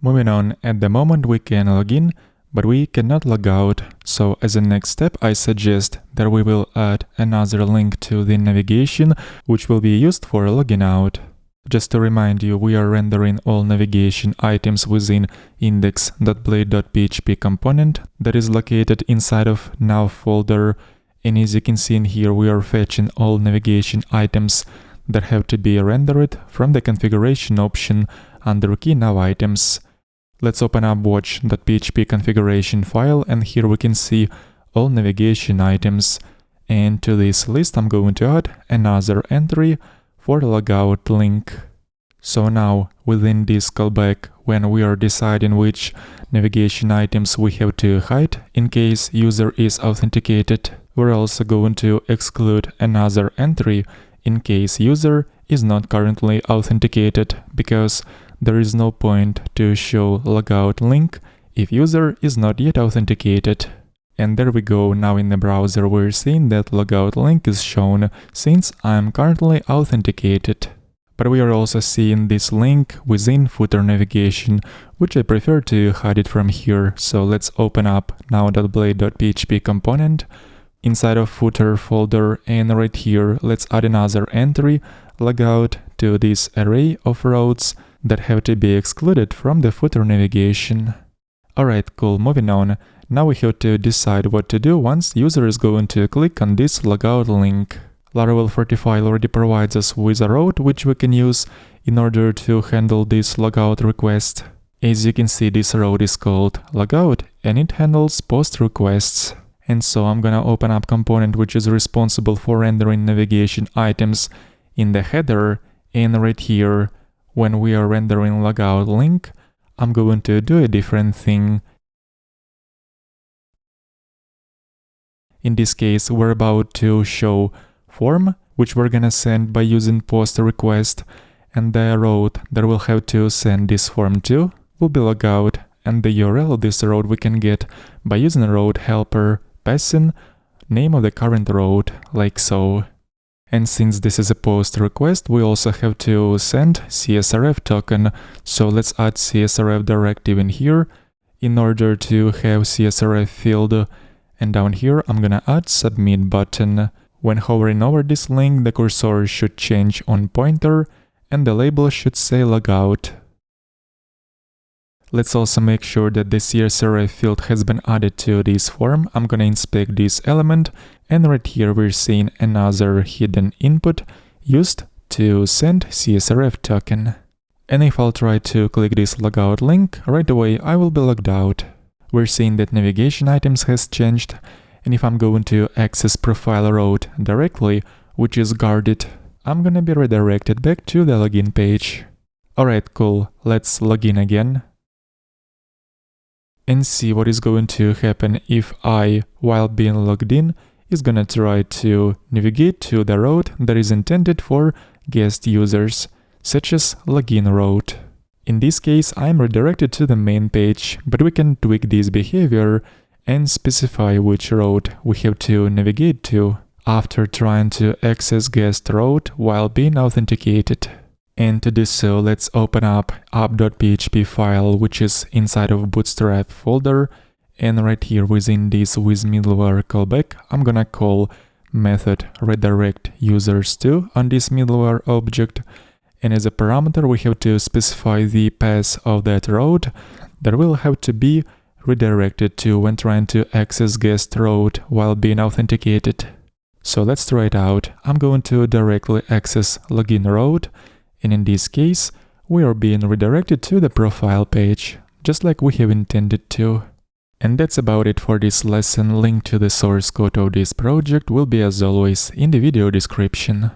Moving on, at the moment we can log in, but we cannot log out. So as a next step, I suggest that we will add another link to the navigation, which will be used for logging out. Just to remind you, we are rendering all navigation items within index.blade.php component that is located inside of now folder. And as you can see in here, we are fetching all navigation items that have to be rendered from the configuration option under key now items. Let's open up watch.php configuration file, and here we can see all navigation items. And to this list I'm going to add another entry for logout link. So now within this callback, when we are deciding which navigation items we have to hide in case user is authenticated, we're also going to exclude another entry in case user is not currently authenticated, because there is no point to show logout link if user is not yet authenticated. And there we go, now in the browser we're seeing that logout link is shown since I'm currently authenticated. But we are also seeing this link within footer navigation, which I prefer to hide it from here. So let's open up now.blade.php component inside of footer folder, and right here let's add another entry, logout, to this array of routes that have to be excluded from the footer navigation. Alright, cool, moving on. Now we have to decide what to do once user is going to click on this logout link. Laravel 45 already provides us with a route which we can use in order to handle this logout request. As you can see, this route is called logout and it handles post requests. And so I'm gonna open up component which is responsible for rendering navigation items in the header, and right here, when we are rendering logout link, I'm going to do a different thing. In this case, we're about to show form, which we're gonna send by using post request, and the route that we'll have to send this form to will be logout, and the URL of this route we can get by using a route helper passing name of the current route, like so. And since this is a post request, we also have to send CSRF token, so let's add CSRF directive in here in order to have CSRF field. And down here I'm gonna add submit button. When hovering over this link, the cursor should change on pointer and the label should say logout. Let's also make sure that the CSRF field has been added to this form. I'm gonna inspect this element, and right here we're seeing another hidden input used to send CSRF token. And if I'll try to click this logout link, right away I will be logged out. We're seeing that navigation items has changed, and if I'm going to access profile route directly, which is guarded, I'm gonna be redirected back to the login page. Alright, cool, let's log in again and see what is going to happen if I, while being logged in, is gonna try to navigate to the route that is intended for guest users, such as login route. In this case, I'm redirected to the main page, but we can tweak this behavior and specify which route we have to navigate to after trying to access guest route while being authenticated. And to do so, let's open up app.php file, which is inside of Bootstrap folder, and right here within this with middleware callback, I'm gonna call method redirect users to on this middleware object, and as a parameter we have to specify the path of that route that will have to be redirected to when trying to access guest route while being authenticated. So let's try it out. I'm going to directly access login route, and in this case, we are being redirected to the profile page, just like we have intended to. And that's about it for this lesson. Link to the source code of this project will be as always in the video description.